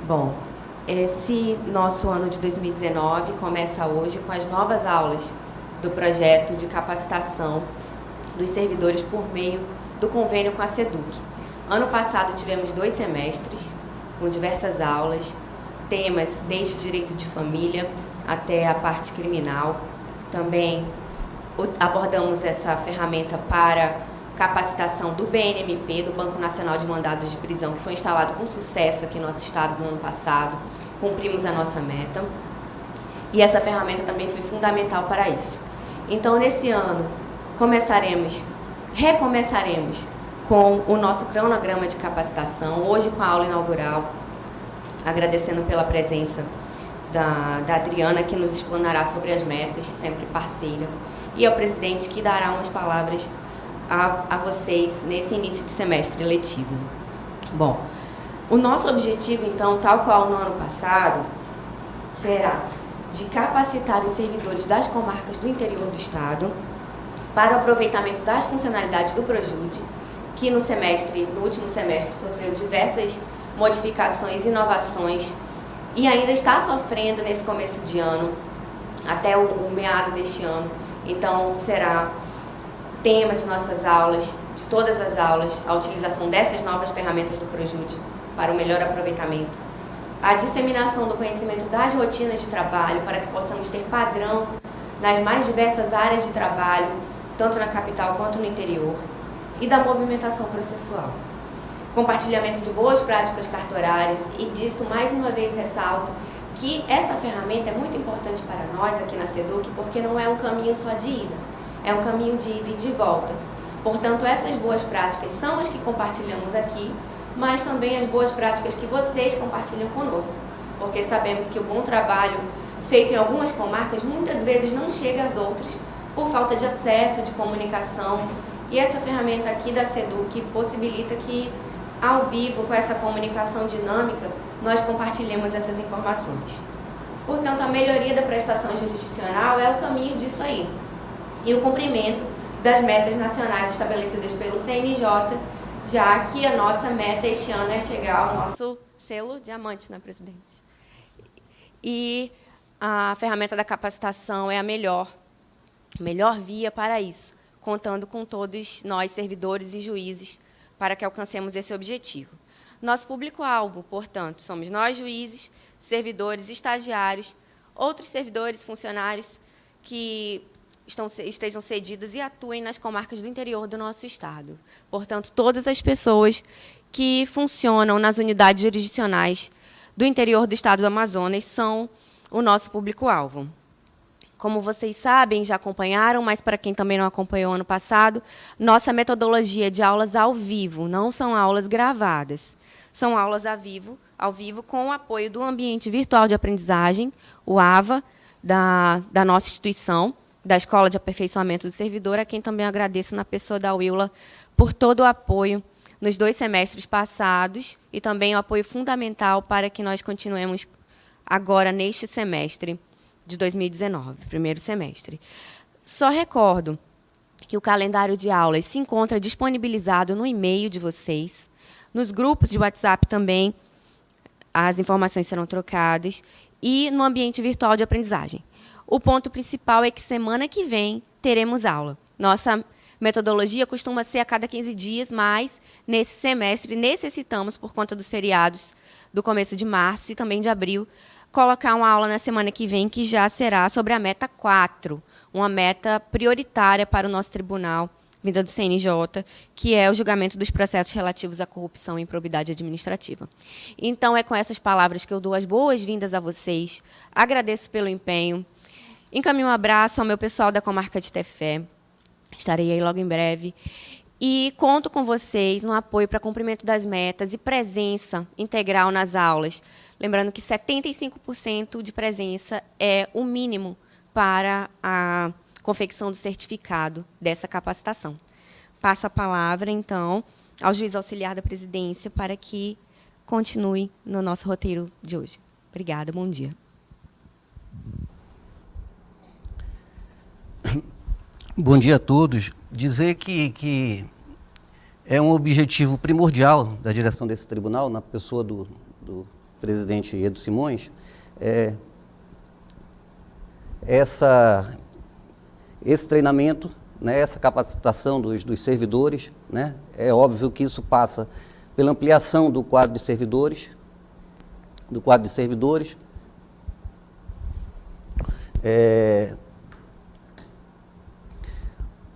Bom, esse nosso ano de 2019 começa hoje com as novas aulas do projeto de capacitação dos servidores por meio do convênio com a SEDUC. Ano passado tivemos 2 semestres com diversas aulas, temas desde direito de família até a parte criminal. Também abordamos essa ferramenta para capacitação do BNMP, do Banco Nacional de Mandados de Prisão, que foi instalado com sucesso aqui no nosso estado no ano passado. Cumprimos a nossa meta. E essa ferramenta também foi fundamental para isso. Então, nesse ano, recomeçaremos com o nosso cronograma de capacitação, hoje com a aula inaugural, agradecendo pela presença da Adriana, que nos explanará sobre as metas, sempre parceira, e ao presidente, que dará umas palavras a vocês nesse início de semestre letivo. Bom, o nosso objetivo, então, tal qual no ano passado, será de capacitar os servidores das comarcas do interior do estado para o aproveitamento das funcionalidades do Projude, que no último semestre sofreu diversas modificações, inovações e ainda está sofrendo nesse começo de ano, até o meado deste ano. Então, será tema de nossas aulas, de todas as aulas, a utilização dessas novas ferramentas do Projude para o melhor aproveitamento, a disseminação do conhecimento das rotinas de trabalho para que possamos ter padrão nas mais diversas áreas de trabalho, tanto na capital quanto no interior, e da movimentação processual. Compartilhamento de boas práticas cartorárias, e disso, mais uma vez, ressalto que essa ferramenta é muito importante para nós aqui na SEDUC, porque não é um caminho só de ida, é um caminho de ida e de volta. Portanto, essas boas práticas são as que compartilhamos aqui, mas também as boas práticas que vocês compartilham conosco, porque sabemos que o bom trabalho feito em algumas comarcas muitas vezes não chega às outras, por falta de acesso, de comunicação, e essa ferramenta aqui da SEDUC possibilita que, ao vivo, com essa comunicação dinâmica, nós compartilhemos essas informações. Portanto, a melhoria da prestação jurisdicional é o caminho disso aí, e o cumprimento das metas nacionais estabelecidas pelo CNJ, já que a nossa meta este ano é chegar ao nosso selo diamante, né, presidente? E a ferramenta da capacitação é a melhor via para isso, contando com todos nós, servidores e juízes, para que alcancemos esse objetivo. Nosso público-alvo, portanto, somos nós, juízes, servidores, estagiários, outros servidores, funcionários que estejam cedidos e atuem nas comarcas do interior do nosso estado. Portanto, todas as pessoas que funcionam nas unidades jurisdicionais do interior do estado do Amazonas são o nosso público-alvo. Como vocês sabem, já acompanharam, mas para quem também não acompanhou ano passado, nossa metodologia de aulas ao vivo, não são aulas gravadas. São aulas ao vivo com o apoio do Ambiente Virtual de Aprendizagem, o AVA, da nossa instituição, da Escola de Aperfeiçoamento do Servidor, a quem também agradeço na pessoa da Willa por todo o apoio nos 2 semestres passados e também o apoio fundamental para que nós continuemos agora neste semestre de 2019, primeiro semestre. Só recordo que o calendário de aulas se encontra disponibilizado no e-mail de vocês, nos grupos de WhatsApp também, as informações serão trocadas, e no ambiente virtual de aprendizagem. O ponto principal é que semana que vem teremos aula. Nossa metodologia costuma ser a cada 15 dias, mas nesse semestre necessitamos, por conta dos feriados do começo de março e também de abril, colocar uma aula na semana que vem, que já será sobre a meta 4, uma meta prioritária para o nosso tribunal, vinda do CNJ, que é o julgamento dos processos relativos à corrupção e improbidade administrativa. Então, é com essas palavras que eu dou as boas-vindas a vocês, agradeço pelo empenho, encaminho um abraço ao meu pessoal da comarca de Tefé, estarei aí logo em breve, e conto com vocês no apoio para cumprimento das metas e presença integral nas aulas. Lembrando que 75% de presença é o mínimo para a confecção do certificado dessa capacitação. Passo a palavra, então, ao juiz auxiliar da presidência para que continue no nosso roteiro de hoje. Obrigada, bom dia. Bom dia a todos. Dizer que é um objetivo primordial da direção desse tribunal, na pessoa do presidente Edu Simões, esse treinamento, né, essa capacitação dos servidores, né, é óbvio que isso passa pela ampliação do quadro de servidores,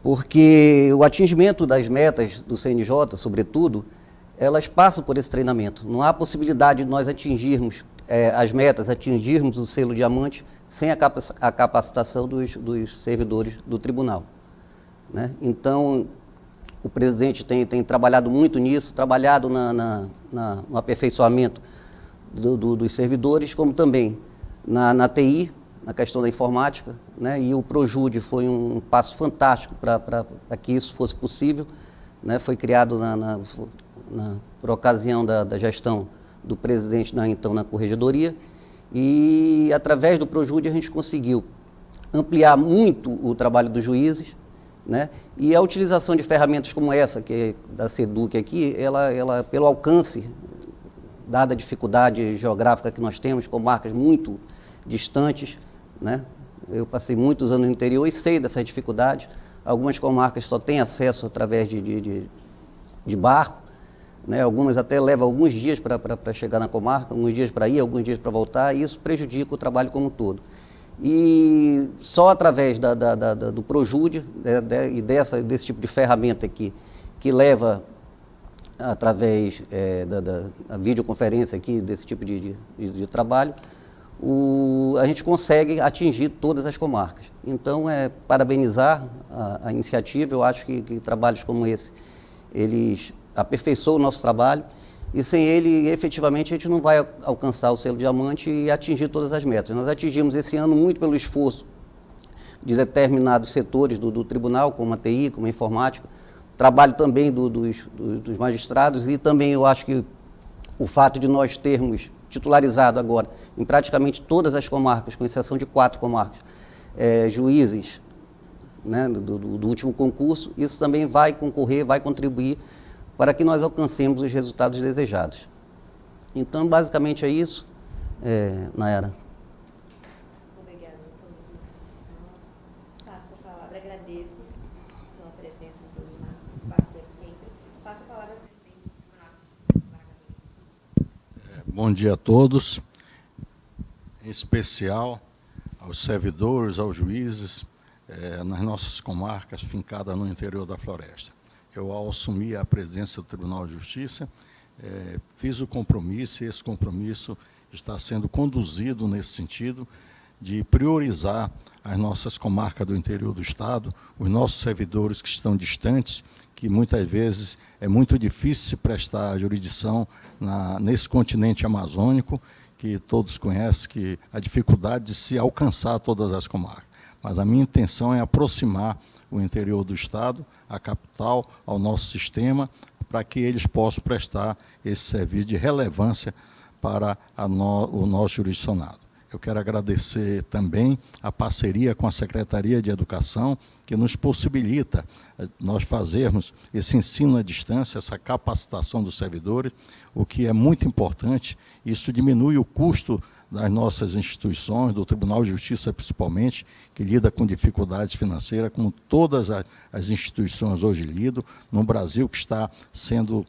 porque o atingimento das metas do CNJ, sobretudo, elas passam por esse treinamento. Não há possibilidade de nós atingirmos as metas, atingirmos o selo diamante, sem a capacitação dos servidores do tribunal, né? Então, o presidente tem trabalhado muito nisso, trabalhado no aperfeiçoamento dos servidores, como também na TI, na questão da informática, né? E o Projude foi um passo fantástico para que isso fosse possível, né? Foi criado por ocasião da gestão do presidente então na corregedoria, e através do Projude a gente conseguiu ampliar muito o trabalho dos juízes, né? E a utilização de ferramentas como essa, que é da SEDUC aqui, ela pelo alcance, dada a dificuldade geográfica que nós temos, com marcas muito distantes, né? Eu passei muitos anos no interior e sei dessas dificuldades. Algumas comarcas só têm acesso através de barco, né? Algumas até levam alguns dias para chegar na comarca, alguns dias para ir, alguns dias para voltar, e isso prejudica o trabalho como um todo. E só através do Projude e desse tipo de ferramenta aqui, que leva através da videoconferência aqui, desse tipo de trabalho, a gente consegue atingir todas as comarcas. Então, parabenizar a iniciativa. Eu acho que trabalhos como esse, eles aperfeiçoam o nosso trabalho, e sem ele, efetivamente, a gente não vai alcançar o selo diamante e atingir todas as metas. Nós atingimos esse ano muito pelo esforço de determinados setores do tribunal, como a TI, como a informática, trabalho também dos magistrados, e também eu acho que o fato de nós termos titularizado agora em praticamente todas as comarcas, com exceção de 4 comarcas, juízes, né, do último concurso, isso também vai concorrer, vai contribuir para que nós alcancemos os resultados desejados. Então, basicamente é isso, Nayara. Obrigada, doutor. Passo a palavra, agradeço pela presença de todos nós, parceiro sempre. Passo a palavra ao presidente do Tribunal de Justiça. Bom dia a todos, em especial aos servidores, aos juízes, nas nossas comarcas fincadas no interior da floresta. Eu, ao assumir a presidência do Tribunal de Justiça, fiz o compromisso, e esse compromisso está sendo conduzido nesse sentido de priorizar as nossas comarcas do interior do Estado, os nossos servidores que estão distantes, que muitas vezes é muito difícil se prestar jurisdição nesse continente amazônico, que todos conhecem, que a dificuldade de se alcançar todas as comarcas. Mas a minha intenção é aproximar o interior do Estado, a capital, ao nosso sistema, para que eles possam prestar esse serviço de relevância para o nosso jurisdicionado. Eu quero agradecer também a parceria com a Secretaria de Educação, que nos possibilita nós fazermos esse ensino à distância, essa capacitação dos servidores, o que é muito importante. Isso diminui o custo das nossas instituições, do Tribunal de Justiça principalmente, que lida com dificuldades financeiras, como todas as instituições hoje lidam, no Brasil, que está sendo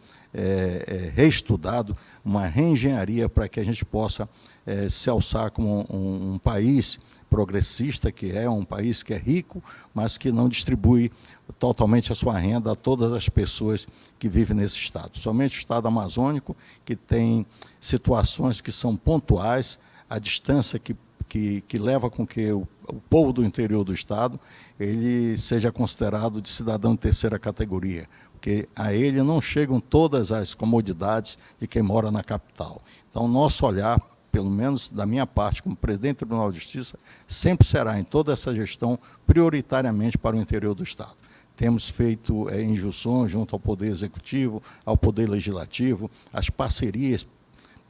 reestudado, uma reengenharia para que a gente possa se alçar como um país progressista, que é um país que é rico, mas que não distribui totalmente a sua renda a todas as pessoas que vivem nesse estado. Somente o estado amazônico, que tem situações que são pontuais, a distância que leva com que o povo do interior do estado ele seja considerado de cidadão de terceira categoria, porque a ele não chegam todas as comodidades de quem mora na capital. Então, nosso olhar, pelo menos da minha parte, como presidente do Tribunal de Justiça, sempre será, em toda essa gestão, prioritariamente para o interior do estado. Temos feito injunções junto ao Poder Executivo, ao Poder Legislativo, as parcerias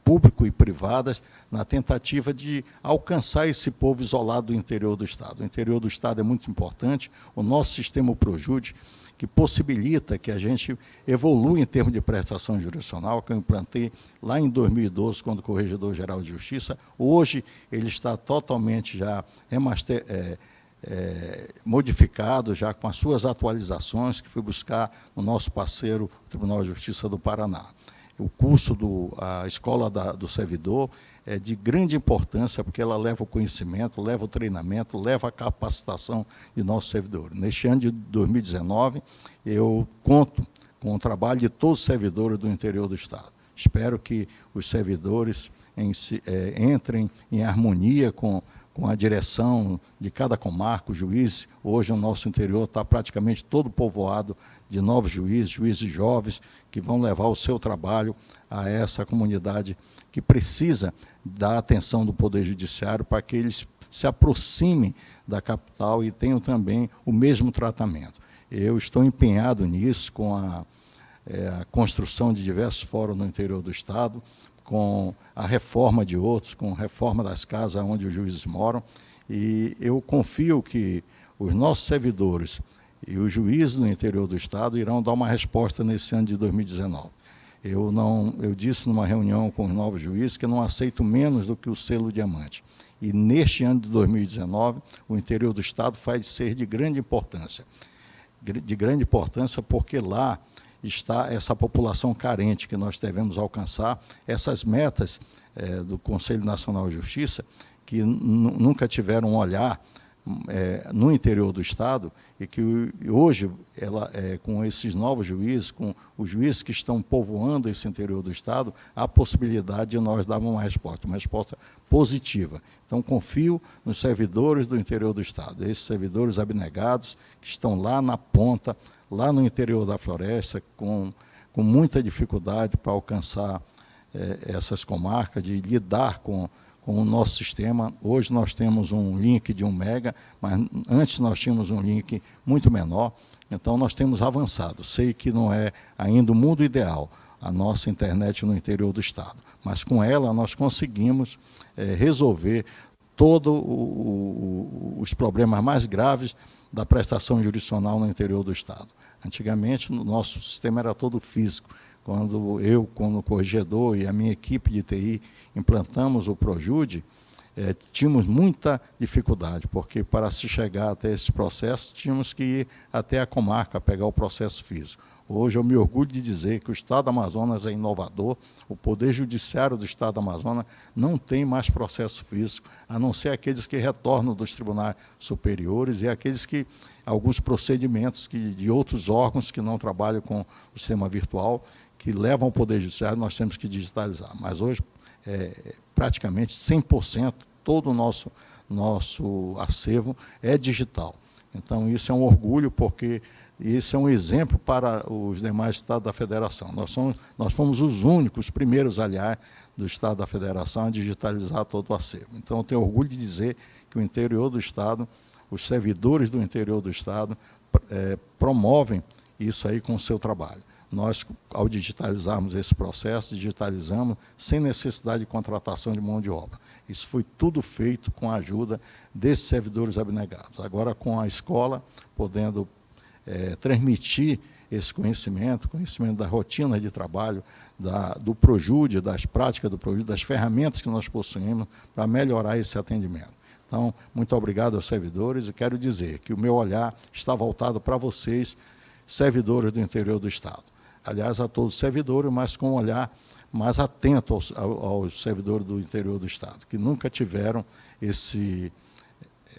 público e privadas, na tentativa de alcançar esse povo isolado do interior do Estado. O interior do Estado é muito importante, o nosso sistema Projude, que possibilita que a gente evolua em termos de prestação jurisdicional, que eu implantei lá em 2012, quando Corregedor-Geral de Justiça. Hoje ele está totalmente já modificado, já com as suas atualizações, que fui buscar no nosso parceiro, Tribunal de Justiça do Paraná. O curso a Escola do Servidor é de grande importância, porque ela leva o conhecimento, leva o treinamento, leva a capacitação de nossos servidores. Neste ano de 2019, eu conto com o trabalho de todos os servidores do interior do Estado. Espero que os servidores entrem em harmonia com a direção de cada comarca, o juiz. Hoje o nosso interior está praticamente todo povoado de novos juízes jovens, que vão levar o seu trabalho a essa comunidade que precisa da atenção do Poder Judiciário para que eles se aproximem da capital e tenham também o mesmo tratamento. Eu estou empenhado nisso, com a construção de diversos fóruns no interior do Estado, com a reforma de outros, com a reforma das casas onde os juízes moram, e eu confio que os nossos servidores e os juízes do interior do Estado irão dar uma resposta nesse ano de 2019. Eu disse numa reunião com os novos juízes que eu não aceito menos do que o selo diamante. E neste ano de 2019, o interior do Estado vai ser de grande importância. De grande importância porque lá está essa população carente que nós devemos alcançar, essas metas do Conselho Nacional de Justiça, que nunca tiveram um olhar no interior do Estado, e que hoje, com esses novos juízes, com os juízes que estão povoando esse interior do Estado, há a possibilidade de nós darmos uma resposta positiva. Então, confio nos servidores do interior do Estado, esses servidores abnegados que estão lá na ponta, lá no interior da floresta, com muita dificuldade para alcançar essas comarcas, de lidar com o nosso sistema. Hoje nós temos um link de 1 mega, mas antes nós tínhamos um link muito menor, então nós temos avançado. Sei que não é ainda o mundo ideal, a nossa internet no interior do Estado, mas com ela nós conseguimos resolver todos os problemas mais graves da prestação jurisdicional no interior do Estado. Antigamente, o nosso sistema era todo físico. Quando eu, como corregedor, e a minha equipe de TI implantamos o Projude, tínhamos muita dificuldade, porque para se chegar até esse processo, tínhamos que ir até a comarca, pegar o processo físico. Hoje eu me orgulho de dizer que o Estado do Amazonas é inovador, o Poder Judiciário do Estado do Amazonas não tem mais processo físico, a não ser aqueles que retornam dos tribunais superiores e alguns procedimentos de outros órgãos que não trabalham com o sistema virtual, que levam ao Poder Judiciário, nós temos que digitalizar. Mas hoje, praticamente 100%, todo o nosso acervo é digital. Então, isso é um orgulho, porque isso é um exemplo para os demais estados da federação. Nós fomos os únicos, os primeiros, aliás, do estado da federação a digitalizar todo o acervo. Então, eu tenho orgulho de dizer que o interior do estado, os servidores do interior do estado, promovem isso aí com o seu trabalho. Nós, ao digitalizarmos esse processo, digitalizamos sem necessidade de contratação de mão de obra. Isso foi tudo feito com a ajuda desses servidores abnegados. Agora, com a escola, podendo transmitir esse conhecimento da rotina de trabalho, do Projude, das práticas do Projude, das ferramentas que nós possuímos para melhorar esse atendimento. Então, muito obrigado aos servidores, e quero dizer que o meu olhar está voltado para vocês, servidores do interior do Estado. Aliás, a todos os servidores, mas com um olhar mais atento aos servidores do interior do Estado, que nunca tiveram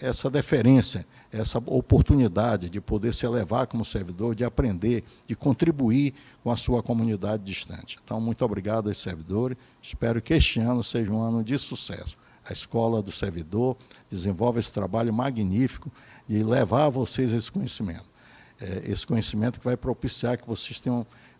essa deferência, essa oportunidade de poder se elevar como servidor, de aprender, de contribuir com a sua comunidade distante. Então, muito obrigado aos servidores, espero que este ano seja um ano de sucesso. A Escola do Servidor desenvolve esse trabalho magnífico de levar a vocês esse conhecimento que vai propiciar que vocês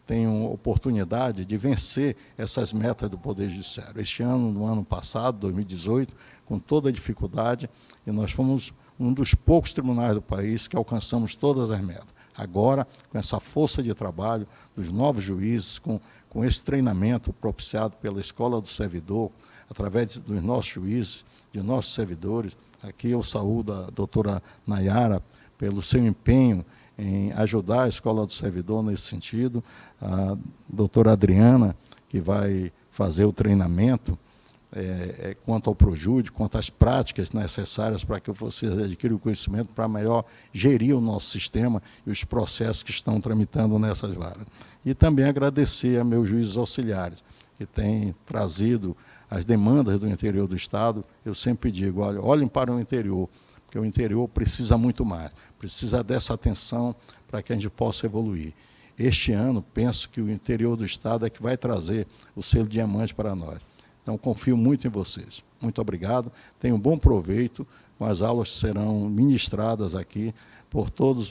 tenham oportunidade de vencer essas metas do Poder Judiciário. Este ano, no ano passado, 2018, com toda a dificuldade, e nós fomos um dos poucos tribunais do país que alcançamos todas as metas. Agora, com essa força de trabalho dos novos juízes, com com esse treinamento propiciado pela Escola do Servidor, através dos nossos juízes, de nossos servidores. Aqui eu saúdo a doutora Nayara pelo seu empenho em ajudar a Escola do Servidor nesse sentido, a doutora Adriana, que vai fazer o treinamento quanto ao Projúdio, quanto às práticas necessárias para que vocês adquiram o conhecimento para melhor gerir o nosso sistema e os processos que estão tramitando nessas varas. E também agradecer a meus juízes auxiliares, que têm trazido as demandas do interior do Estado. Eu sempre digo, olha, olhem para o interior, porque o interior precisa muito mais, precisa dessa atenção para que a gente possa evoluir. Este ano, penso que o interior do Estado é que vai trazer o selo diamante para nós. Então, confio muito em vocês. Muito obrigado. Tenham um bom proveito com as aulas que serão ministradas aqui, por todos,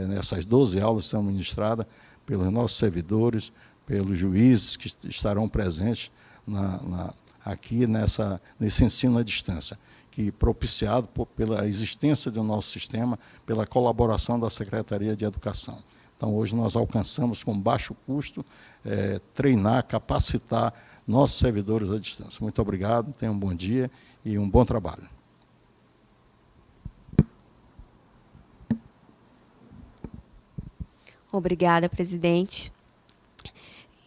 nessas 12 aulas que serão ministradas, pelos nossos servidores, pelos juízes que estarão presentes aqui nesse ensino à distância, que propiciado pela existência do nosso sistema, pela colaboração da Secretaria de Educação. Então, hoje nós alcançamos, com baixo custo, treinar, capacitar nossos servidores à distância. Muito obrigado, tenham um bom dia e um bom trabalho. Obrigada, presidente.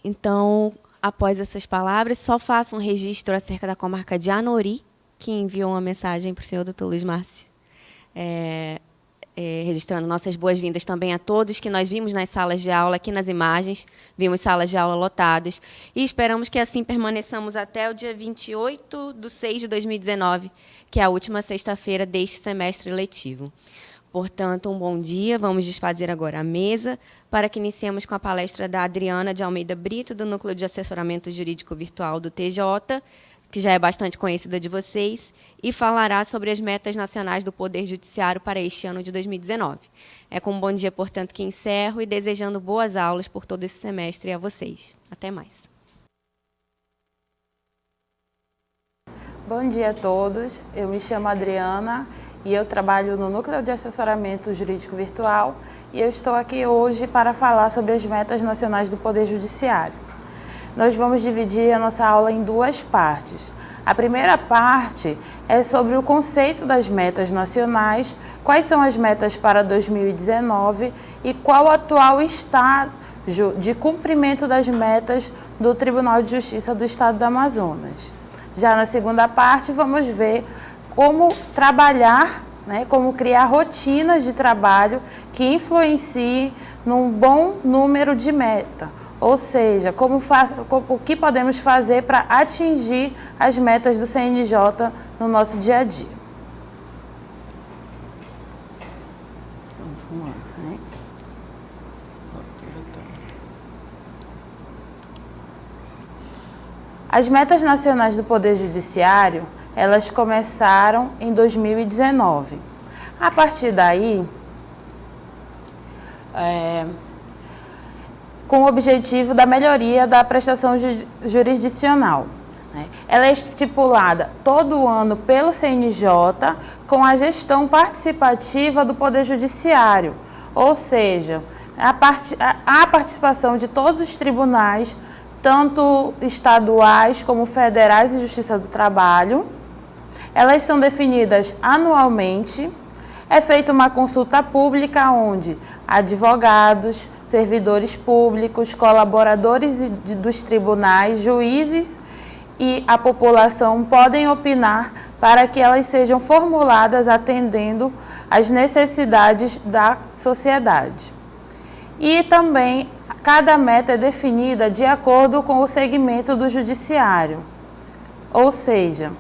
Então, após essas palavras, só faço um registro acerca da comarca de Anori, que enviou uma mensagem para o senhor doutor Luiz Marci, registrando nossas boas-vindas também a todos que nós vimos nas salas de aula, aqui nas imagens, vimos salas de aula lotadas, e esperamos que assim permaneçamos até o dia 28/6/2019, que é a última sexta-feira deste semestre letivo. Portanto, um bom dia. Vamos desfazer agora a mesa para que iniciemos com a palestra da Adriana de Almeida Brito, do Núcleo de Assessoramento Jurídico Virtual do TJ, que já é bastante conhecida de vocês, e falará sobre as metas nacionais do Poder Judiciário para este ano de 2019. É com um bom dia, portanto, que encerro e desejando boas aulas por todo esse semestre a vocês. Até mais. Bom dia a todos. Eu me chamo Adriana e eu trabalho no Núcleo de Assessoramento Jurídico Virtual e eu estou aqui hoje para falar sobre as metas nacionais do Poder Judiciário. Nós vamos dividir a nossa aula em duas partes. A primeira parte é sobre o conceito das metas nacionais, quais são as metas para 2019 e qual o atual estágio de cumprimento das metas do Tribunal de Justiça do Estado do Amazonas. Já na segunda parte, vamos ver como trabalhar, como criar rotinas de trabalho que influenciem num bom número de metas. Ou seja, o que podemos fazer para atingir as metas do CNJ no nosso dia a dia. Vamos lá, As metas nacionais do Poder Judiciário, elas começaram em 2019. A partir daí, com o objetivo da melhoria da prestação jurisdicional. Ela é estipulada todo ano pelo CNJ com a gestão participativa do Poder Judiciário, ou seja, a participação de todos os tribunais, tanto estaduais como federais e Justiça do Trabalho. Elas são definidas anualmente. É feita uma consulta pública onde advogados, servidores públicos, colaboradores dos tribunais, juízes e a população podem opinar para que elas sejam formuladas atendendo às necessidades da sociedade. E também cada meta é definida de acordo com o segmento do judiciário, ou seja,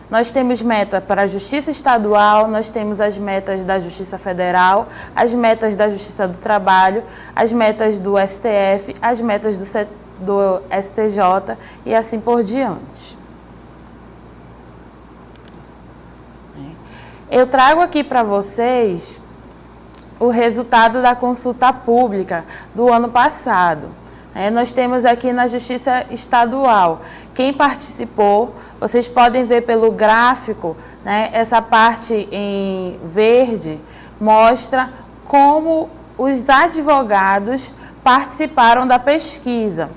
nós temos meta para a Justiça Estadual, nós temos as metas da Justiça Federal, as metas da Justiça do Trabalho, as metas do STF, as metas do STJ e assim por diante. Eu trago aqui para vocês o resultado da consulta pública do ano passado. Nós temos aqui na Justiça Estadual. Quem participou, vocês podem ver pelo gráfico, essa parte em verde mostra como os advogados participaram da pesquisa.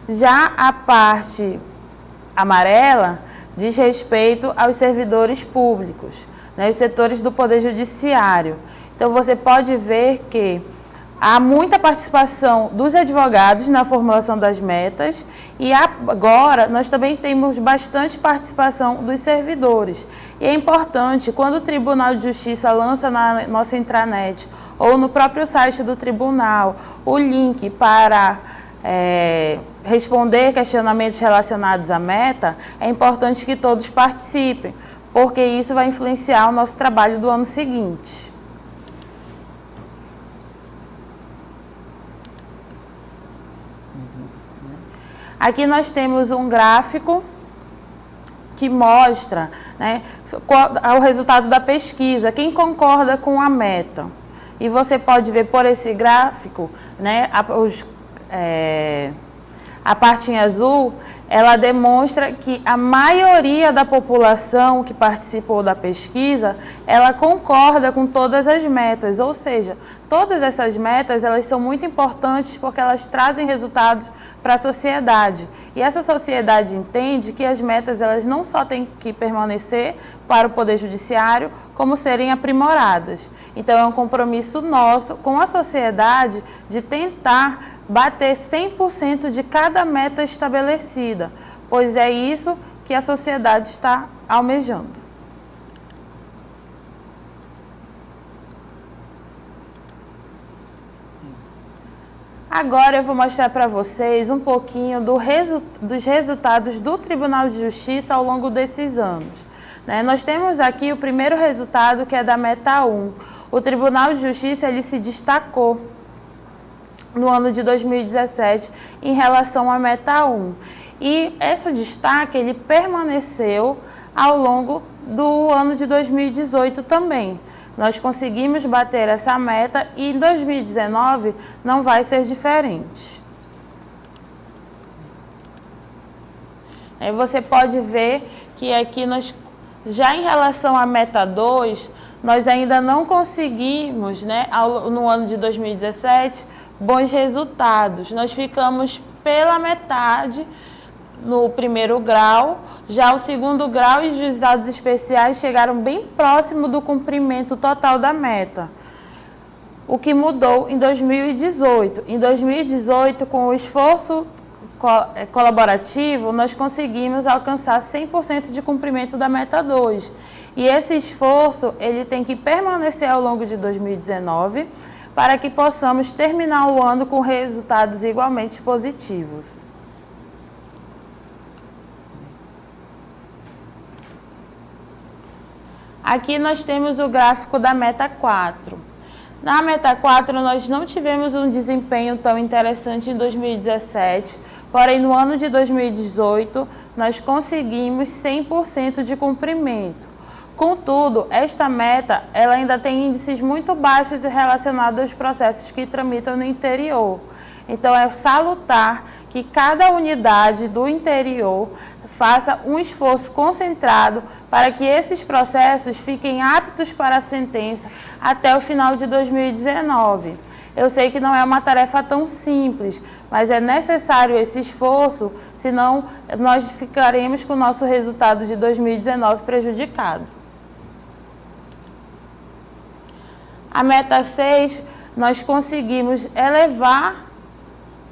Já a parte amarela diz respeito aos servidores públicos, né, os setores do Poder Judiciário. Então, você pode ver que há muita participação dos advogados na formulação das metas e agora nós também temos bastante participação dos servidores. E é importante, quando o Tribunal de Justiça lança na nossa intranet ou no próprio site do tribunal o link para responder questionamentos relacionados à meta, é importante que todos participem, porque isso vai influenciar o nosso trabalho do ano seguinte. Aqui nós temos um gráfico que mostra, né, o resultado da pesquisa, quem concorda com a meta. E você pode ver por esse gráfico, né, a parte em azul, ela demonstra que a maioria da população que participou da pesquisa, ela concorda com todas as metas, ou seja, todas essas metas, elas são muito importantes porque elas trazem resultados para a sociedade. E essa sociedade entende que as metas, elas não só têm que permanecer para o Poder Judiciário, como serem aprimoradas. Então, é um compromisso nosso com a sociedade de tentar bater 100% de cada meta estabelecida, pois é isso que a sociedade está almejando. Agora eu vou mostrar para vocês um pouquinho dos resultados do Tribunal de Justiça ao longo desses anos. Nós temos aqui o primeiro resultado, que é da meta 1. O Tribunal de Justiça ele se destacou no ano de 2017 em relação à meta 1. E esse destaque ele permaneceu ao longo do ano de 2018 também. Nós conseguimos bater essa meta e em 2019 não vai ser diferente. Aí você pode ver que aqui nós, já em relação à meta 2, nós ainda não conseguimos, né, no ano de 2017, bons resultados. Nós ficamos pela metade no primeiro grau, já o segundo grau e os juizados especiais chegaram bem próximo do cumprimento total da meta. O que mudou em 2018. Em 2018, com o esforço colaborativo, nós conseguimos alcançar 100% de cumprimento da meta 2. E esse esforço ele tem que permanecer ao longo de 2019 para que possamos terminar o ano com resultados igualmente positivos. Aqui nós temos o gráfico da meta 4. Na meta 4, nós não tivemos um desempenho tão interessante em 2017, porém no ano de 2018, nós conseguimos 100% de cumprimento. Contudo, esta meta ela ainda tem índices muito baixos relacionados aos processos que tramitam no interior. Então, é salutar que cada unidade do interior faça um esforço concentrado para que esses processos fiquem aptos para a sentença até o final de 2019. Eu sei que não é uma tarefa tão simples, mas é necessário esse esforço, senão nós ficaremos com o nosso resultado de 2019 prejudicado. A meta 6, nós conseguimos elevar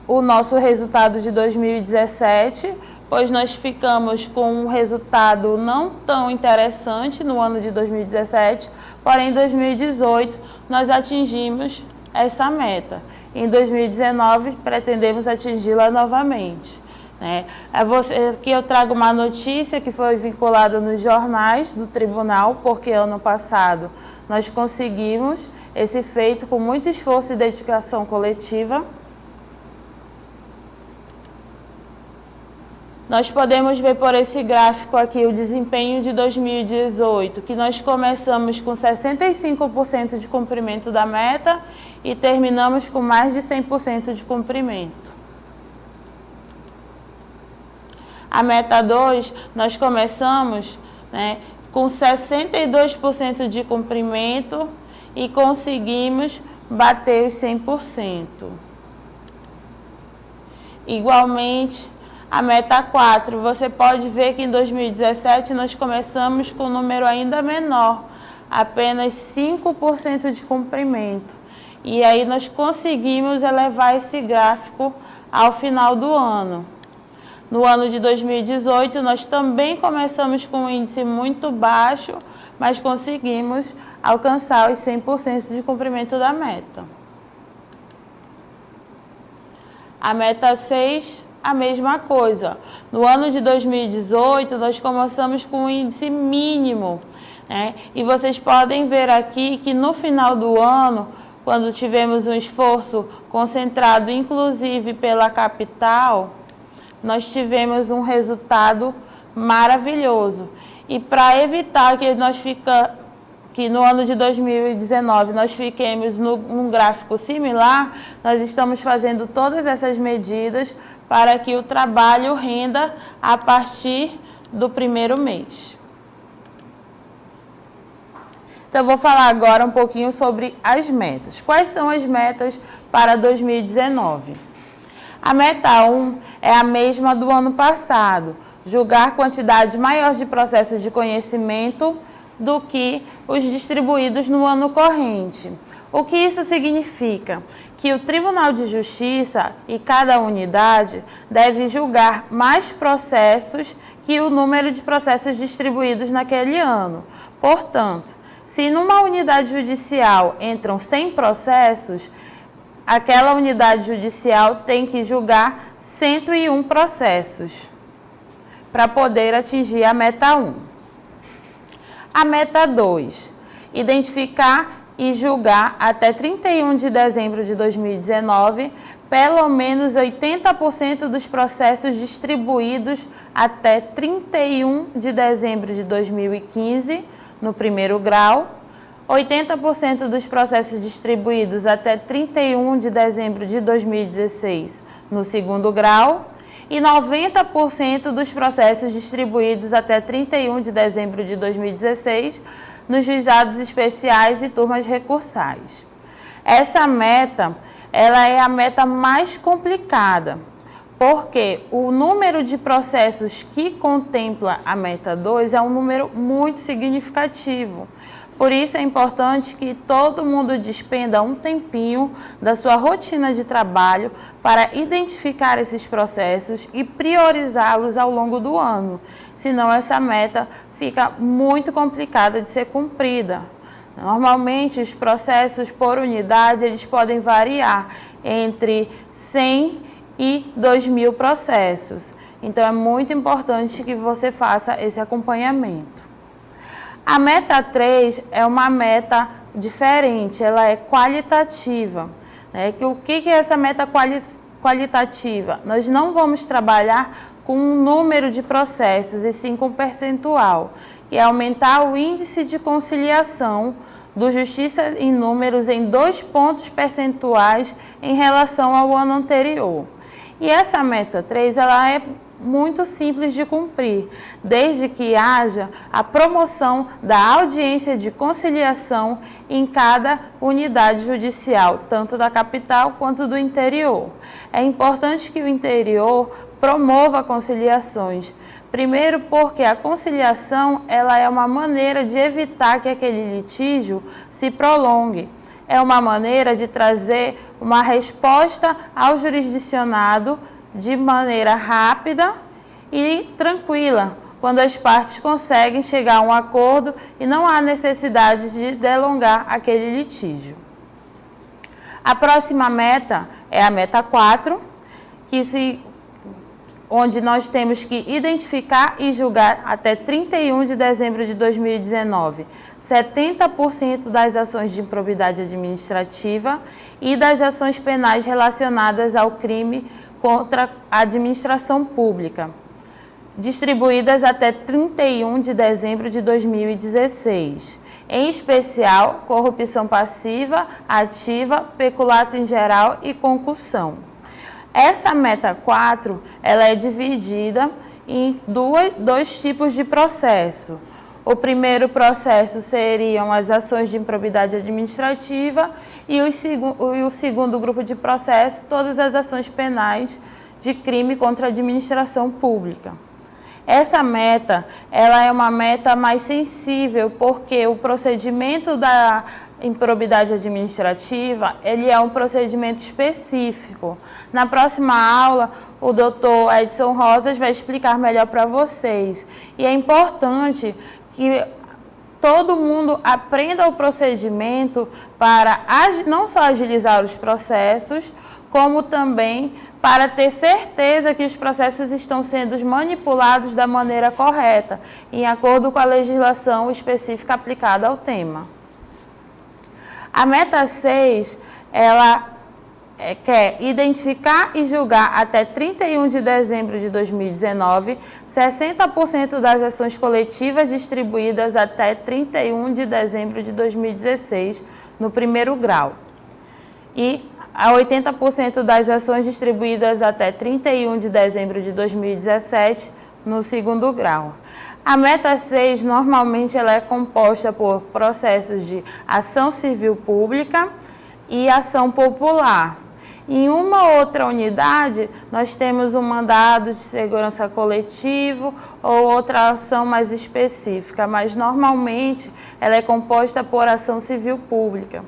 o nosso resultado de 2017, pois nós ficamos com um resultado não tão interessante no ano de 2017, porém em 2018 nós atingimos essa meta. Em 2019 pretendemos atingi-la novamente. Aqui eu trago uma notícia que foi vinculada nos jornais do tribunal, porque ano passado nós conseguimos esse feito com muito esforço e dedicação coletiva. Nós podemos ver por esse gráfico aqui o desempenho de 2018, que nós começamos com 65% de cumprimento da meta e terminamos com mais de 100% de cumprimento. A meta 2, nós começamos com 62% de cumprimento e conseguimos bater os 100%. Igualmente, a meta 4, você pode ver que em 2017 nós começamos com um número ainda menor, apenas 5% de cumprimento. E aí nós conseguimos elevar esse gráfico ao final do ano. No ano de 2018, nós também começamos com um índice muito baixo, mas conseguimos alcançar os 100% de cumprimento da meta. A meta 6, a mesma coisa. No ano de 2018, nós começamos com um índice mínimo, né? E vocês podem ver aqui que no final do ano, quando tivemos um esforço concentrado, inclusive pela capital, nós tivemos um resultado maravilhoso. E para evitar que no ano de 2019 nós fiquemos num gráfico similar, nós estamos fazendo todas essas medidas para que o trabalho renda a partir do primeiro mês. Então, eu vou falar agora um pouquinho sobre as metas. Quais são as metas para 2019? A meta 1 é a mesma do ano passado, julgar quantidade maior de processos de conhecimento do que os distribuídos no ano corrente. O que isso significa? Que o Tribunal de Justiça e cada unidade deve julgar mais processos que o número de processos distribuídos naquele ano. Portanto, se numa unidade judicial entram 100 processos, aquela unidade judicial tem que julgar 101 processos para poder atingir a meta 1. A meta 2, identificar e julgar até 31 de dezembro de 2019 pelo menos 80% dos processos distribuídos até 31 de dezembro de 2015 no primeiro grau, 80% dos processos distribuídos até 31 de dezembro de 2016 no segundo grau e 90% dos processos distribuídos até 31 de dezembro de 2016 nos juizados especiais e turmas recursais. Essa meta, ela é a meta mais complicada, porque o número de processos que contempla a meta 2 é um número muito significativo. Por isso é importante que todo mundo despenda um tempinho da sua rotina de trabalho para identificar esses processos e priorizá-los ao longo do ano. Senão essa meta fica muito complicada de ser cumprida. Normalmente os processos por unidade eles podem variar entre 100 e 2.000 processos. Então é muito importante que você faça esse acompanhamento. A meta 3 é uma meta diferente, ela é qualitativa. Né? O que é essa meta qualitativa? Nós não vamos trabalhar com um número de processos, e sim com percentual, que é aumentar o índice de conciliação do Justiça em Números em 2 pontos percentuais em relação ao ano anterior. E essa meta 3, ela é muito simples de cumprir, desde que haja a promoção da audiência de conciliação em cada unidade judicial, tanto da capital quanto do interior. É importante que o interior promova conciliações. Primeiro, porque a conciliação ela é uma maneira de evitar que aquele litígio se prolongue. É uma maneira de trazer uma resposta ao jurisdicionado de maneira rápida e tranquila, quando as partes conseguem chegar a um acordo e não há necessidade de delongar aquele litígio. A próxima meta é a meta 4, onde nós temos que identificar e julgar até 31 de dezembro de 2019 70% das ações de improbidade administrativa e das ações penais relacionadas ao crime contra a administração pública, distribuídas até 31 de dezembro de 2016. Em especial, corrupção passiva, ativa, peculato em geral e concussão. Essa meta 4, ela é dividida em dois tipos de processo. O primeiro processo seriam as ações de improbidade administrativa e o segundo grupo de processo, todas as ações penais de crime contra a administração pública. Essa meta, ela é uma meta mais sensível, porque o procedimento da improbidade administrativa, ele é um procedimento específico. Na próxima aula, o doutor Edson Rosas vai explicar melhor para vocês. E é importante que todo mundo aprenda o procedimento para não só agilizar os processos, como também para ter certeza que os processos estão sendo manipulados da maneira correta, em acordo com a legislação específica aplicada ao tema. A meta 6, ela quer identificar e julgar até 31 de dezembro de 2019, 60% das ações coletivas distribuídas até 31 de dezembro de 2016, no primeiro grau. E a 80% das ações distribuídas até 31 de dezembro de 2017, no segundo grau. A meta 6, normalmente, ela é composta por processos de ação civil pública e ação popular. Em uma outra unidade, nós temos um mandado de segurança coletivo ou outra ação mais específica, mas, normalmente, ela é composta por ação civil pública.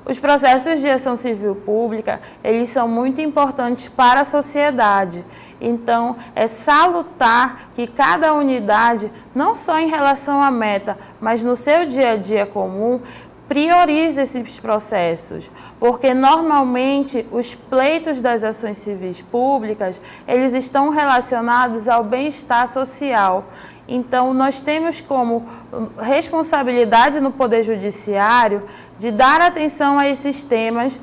Os processos de ação civil pública, eles são muito importantes para a sociedade. Então, é salutar que cada unidade, não só em relação à meta, mas no seu dia a dia comum, priorize esses processos, porque normalmente os pleitos das ações civis públicas, eles estão relacionados ao bem-estar social. Então, nós temos como responsabilidade no Poder Judiciário de dar atenção a esses temas,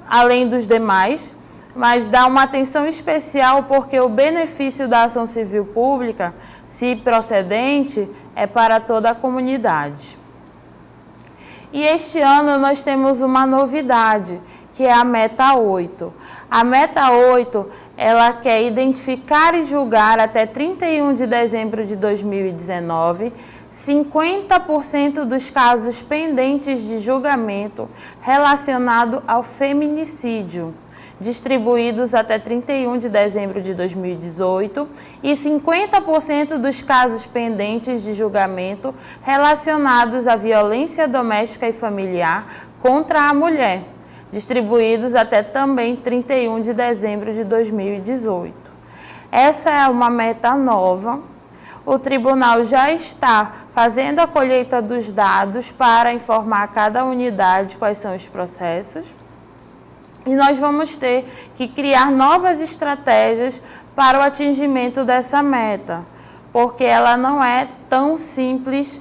além dos demais, mas dar uma atenção especial porque o benefício da ação civil pública, se procedente, é para toda a comunidade. E este ano nós temos uma novidade, que é a meta 8. A meta 8, ela quer identificar e julgar até 31 de dezembro de 2019, 50% dos casos pendentes de julgamento relacionado ao feminicídio, distribuídos até 31 de dezembro de 2018, e 50% dos casos pendentes de julgamento relacionados à violência doméstica e familiar contra a mulher, distribuídos até também 31 de dezembro de 2018. Essa é uma meta nova. O tribunal já está fazendo a colheita dos dados para informar a cada unidade quais são os processos. E nós vamos ter que criar novas estratégias para o atingimento dessa meta, porque ela não é tão simples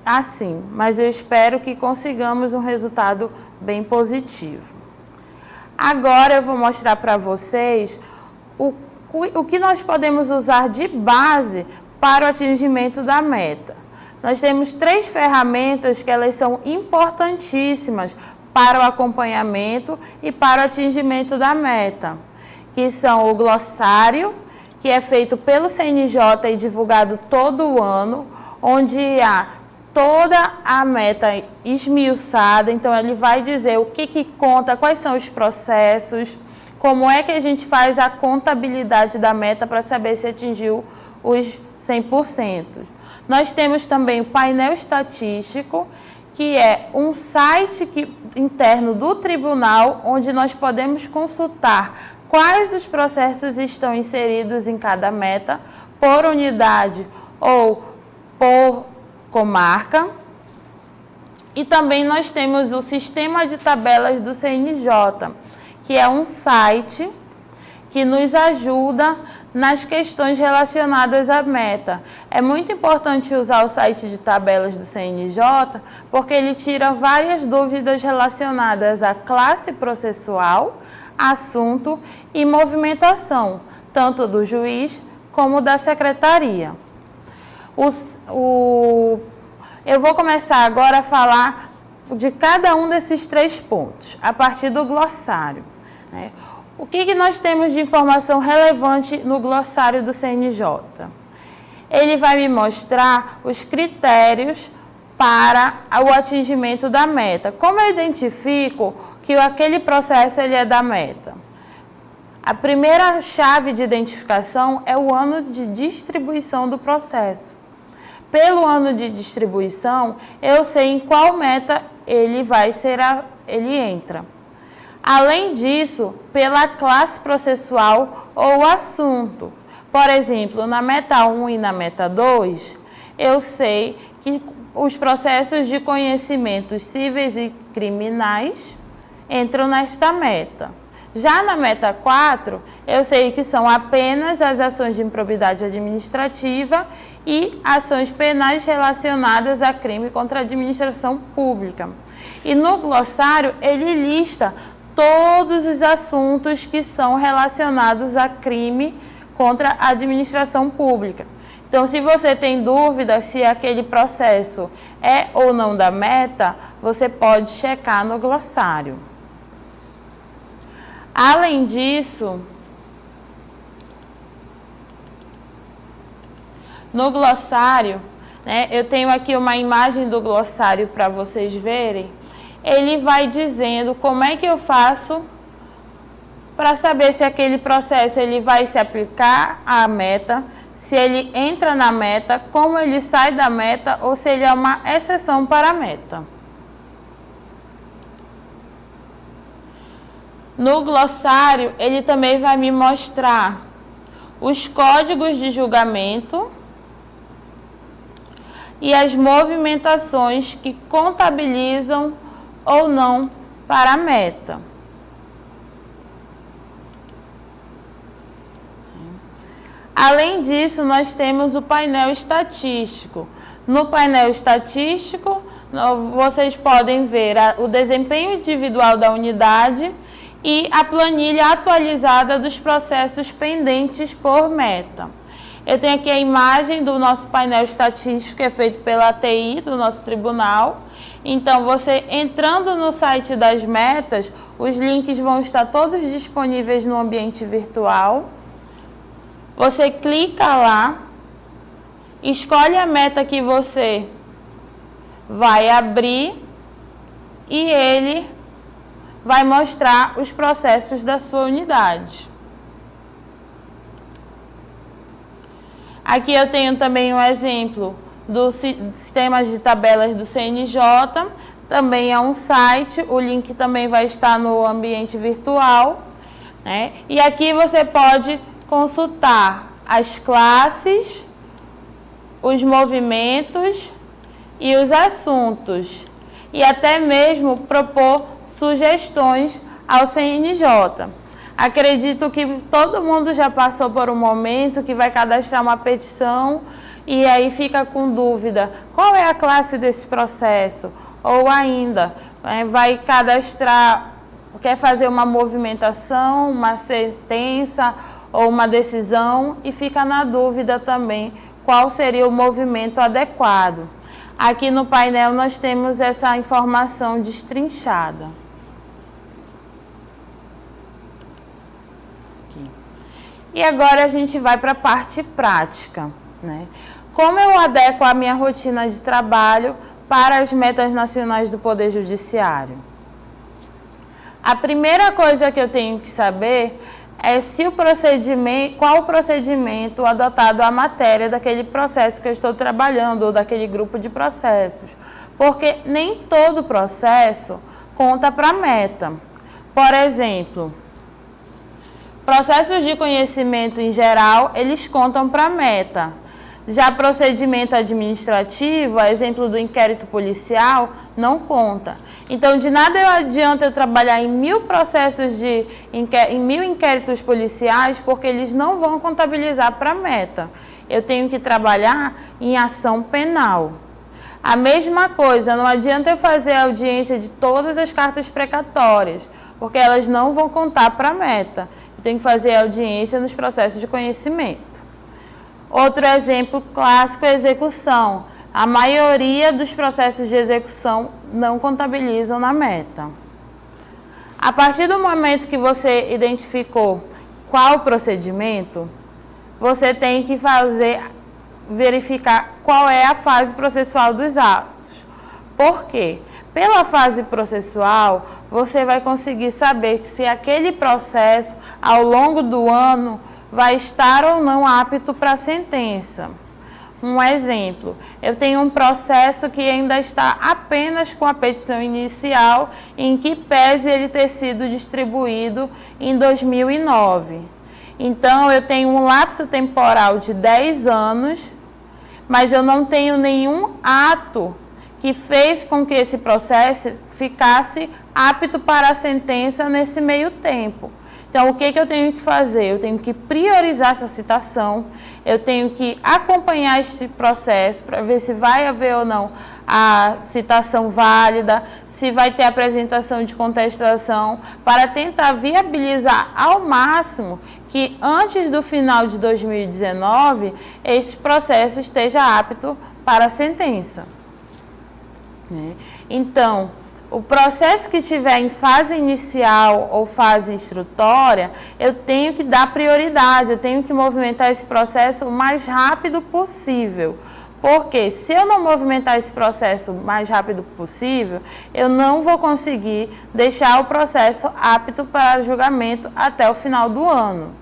assim, mas eu espero que consigamos um resultado bem positivo. Agora eu vou mostrar para vocês o que nós podemos usar de base para o atingimento da meta. Nós temos 3 ferramentas que elas são importantíssimas para o acompanhamento e para o atingimento da meta, que são o glossário, que é feito pelo CNJ e divulgado todo ano, onde há toda a meta esmiuçada. Então, ele vai dizer o que conta, quais são os processos, como é que a gente faz a contabilidade da meta para saber se atingiu os 100%. Nós temos também o painel estatístico, que é um site interno do tribunal, onde nós podemos consultar quais os processos estão inseridos em cada meta, por unidade ou por comarca. E também nós temos o sistema de tabelas do CNJ, que é um site que nos ajuda nas questões relacionadas à meta. É muito importante usar o site de tabelas do CNJ, porque ele tira várias dúvidas relacionadas à classe processual, assunto e movimentação, tanto do juiz como da secretaria. Eu vou começar agora a falar de cada um desses 3 pontos, a partir do glossário, né? O que nós temos de informação relevante no glossário do CNJ? Ele vai me mostrar os critérios para o atingimento da meta. Como eu identifico que aquele processo ele é da meta? A primeira chave de identificação é o ano de distribuição do processo. Pelo ano de distribuição, eu sei em qual meta ele entra. Além disso, pela classe processual ou assunto. Por exemplo, na meta 1 e na meta 2, eu sei que os processos de conhecimentos cíveis e criminais entram nesta meta. Já na meta 4, eu sei que são apenas as ações de improbidade administrativa e ações penais relacionadas a crime contra a administração pública. E no glossário, ele lista todos os assuntos que são relacionados a crime contra a administração pública. Então, se você tem dúvida se aquele processo é ou não da meta, você pode checar no glossário. Além disso, no glossário, eu tenho aqui uma imagem do glossário para vocês verem. Ele vai dizendo como é que eu faço para saber se aquele processo ele vai se aplicar à meta, se ele entra na meta, como ele sai da meta ou se ele é uma exceção para a meta. No glossário, ele também vai me mostrar os códigos de julgamento e as movimentações que contabilizam ou não para a meta. Além disso, nós temos o painel estatístico. No painel estatístico, vocês podem ver o desempenho individual da unidade e a planilha atualizada dos processos pendentes por meta. Eu tenho aqui a imagem do nosso painel estatístico, que é feito pela TI do nosso tribunal. Então, você entrando no site das metas, os links vão estar todos disponíveis no ambiente virtual. Você clica lá, escolhe a meta que você vai abrir e ele vai mostrar os processos da sua unidade. Aqui eu tenho também um exemplo do sistema de tabelas do CNJ, também é um site, o link também vai estar no ambiente virtual, E aqui você pode consultar as classes, os movimentos e os assuntos, e até mesmo propor sugestões ao CNJ. Acredito que todo mundo já passou por um momento que vai cadastrar uma petição e aí fica com dúvida, qual é a classe desse processo? Ou ainda, vai cadastrar, quer fazer uma movimentação, uma sentença ou uma decisão e fica na dúvida também qual seria o movimento adequado. Aqui no painel nós temos essa informação destrinchada. E agora a gente vai para a parte prática, Como eu adequo a minha rotina de trabalho para as metas nacionais do Poder Judiciário? A primeira coisa que eu tenho que saber é se qual o procedimento adotado à matéria daquele processo que eu estou trabalhando ou daquele grupo de processos. Porque nem todo processo conta para a meta. Por exemplo, processos de conhecimento em geral, eles contam para a meta. Já procedimento administrativo, a exemplo do inquérito policial, não conta. Então, de nada adianta eu trabalhar em 1000 processos em 1000 inquéritos policiais, porque eles não vão contabilizar para a meta. Eu tenho que trabalhar em ação penal. A mesma coisa, não adianta eu fazer a audiência de todas as cartas precatórias, porque elas não vão contar para a meta. Eu tenho que fazer a audiência nos processos de conhecimento. Outro exemplo clássico é a execução. A maioria dos processos de execução não contabilizam na meta. A partir do momento que você identificou qual o procedimento, você tem que verificar qual é a fase processual dos atos. Por quê? Pela fase processual, você vai conseguir saber se aquele processo, ao longo do ano, vai estar ou não apto para a sentença. Um exemplo, eu tenho um processo que ainda está apenas com a petição inicial, em que pese ele ter sido distribuído em 2009. Então, eu tenho um lapso temporal de 10 anos, mas eu não tenho nenhum ato que fez com que esse processo ficasse apto para a sentença nesse meio tempo. Então, o que eu tenho que fazer? Eu tenho que priorizar essa citação, eu tenho que acompanhar este processo para ver se vai haver ou não a citação válida, se vai ter apresentação de contestação, para tentar viabilizar ao máximo que antes do final de 2019, este processo esteja apto para a sentença. Então, o processo que estiver em fase inicial ou fase instrutória, eu tenho que dar prioridade, eu tenho que movimentar esse processo o mais rápido possível. Porque se eu não movimentar esse processo o mais rápido possível, eu não vou conseguir deixar o processo apto para julgamento até o final do ano.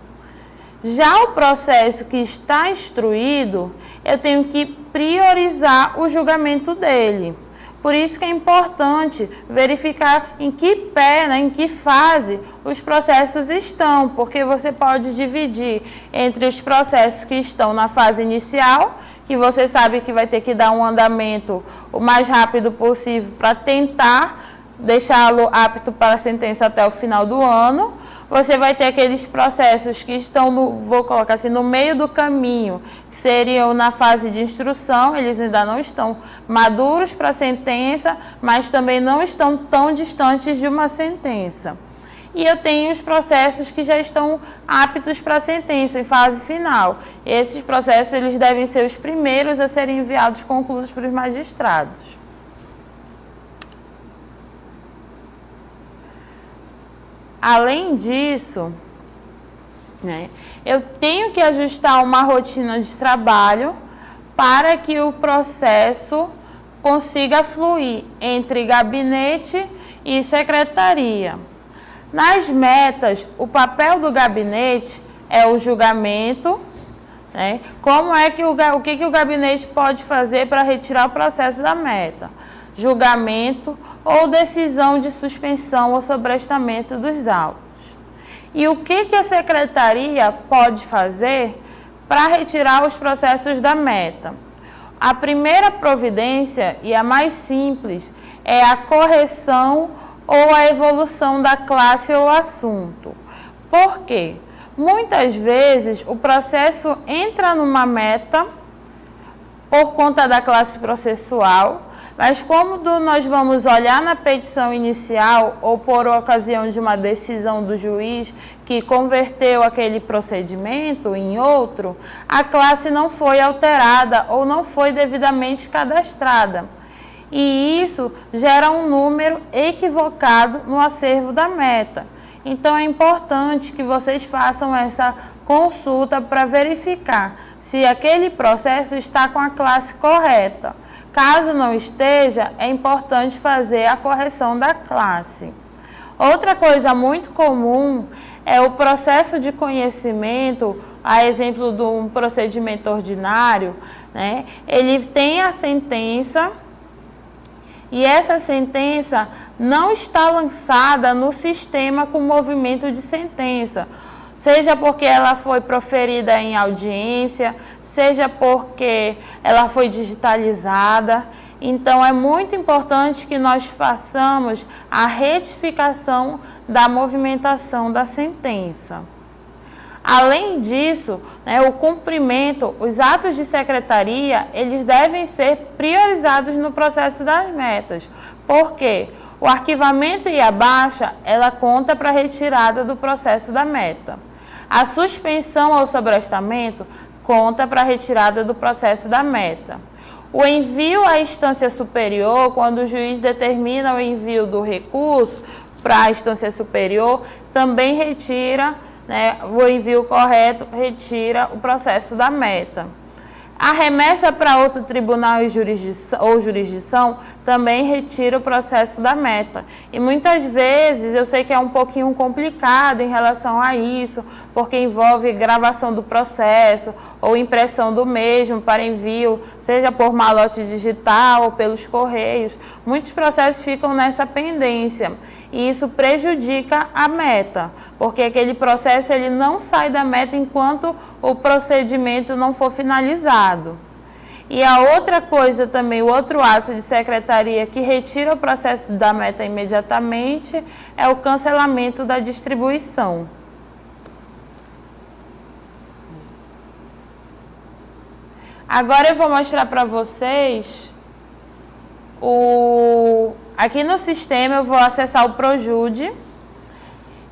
Já o processo que está instruído, eu tenho que priorizar o julgamento dele. Por isso que é importante verificar em que pé, em que fase os processos estão, porque você pode dividir entre os processos que estão na fase inicial, que você sabe que vai ter que dar um andamento o mais rápido possível para tentar deixá-lo apto para a sentença até o final do ano. Você vai ter aqueles processos que estão, vou colocar assim, no meio do caminho, que seriam na fase de instrução, eles ainda não estão maduros para a sentença, mas também não estão tão distantes de uma sentença. E eu tenho os processos que já estão aptos para a sentença, em fase final. Esses processos eles devem ser os primeiros a serem enviados concluídos para os magistrados. Além disso, eu tenho que ajustar uma rotina de trabalho para que o processo consiga fluir entre gabinete e secretaria. Nas metas, o papel do gabinete é o julgamento, Como é que o que o gabinete pode fazer para retirar o processo da meta? Julgamento ou decisão de suspensão ou sobrestamento dos autos. E o que a secretaria pode fazer para retirar os processos da meta? A primeira providência, e a mais simples, é a correção ou a evolução da classe ou assunto. Por quê? Muitas vezes o processo entra numa meta por conta da classe processual, mas como nós vamos olhar na petição inicial ou por ocasião de uma decisão do juiz que converteu aquele procedimento em outro, a classe não foi alterada ou não foi devidamente cadastrada. E isso gera um número equivocado no acervo da meta. Então é importante que vocês façam essa consulta para verificar se aquele processo está com a classe correta. Caso não esteja, é importante fazer a correção da classe. Outra coisa muito comum é o processo de conhecimento, a exemplo de um procedimento ordinário, Ele tem a sentença e essa sentença não está lançada no sistema com movimento de sentença. Seja porque ela foi proferida em audiência, seja porque ela foi digitalizada. Então, é muito importante que nós façamos a retificação da movimentação da sentença. Além disso, o cumprimento, os atos de secretaria, eles devem ser priorizados no processo das metas. Por quê? O arquivamento e a baixa, ela conta para a retirada do processo da meta. A suspensão ou sobrestamento conta para a retirada do processo da meta. O envio à instância superior, quando o juiz determina o envio do recurso para a instância superior, também retira, o envio correto retira o processo da meta. A remessa para outro tribunal ou jurisdição também retira o processo da meta. E muitas vezes eu sei que é um pouquinho complicado em relação a isso, porque envolve gravação do processo ou impressão do mesmo para envio, seja por malote digital ou pelos correios. Muitos processos ficam nessa pendência e isso prejudica a meta, porque aquele processo ele não sai da meta enquanto o procedimento não for finalizado. E a outra coisa também, o outro ato de secretaria que retira o processo da meta imediatamente é o cancelamento da distribuição. Agora eu vou mostrar para vocês aqui no sistema eu vou acessar o Projude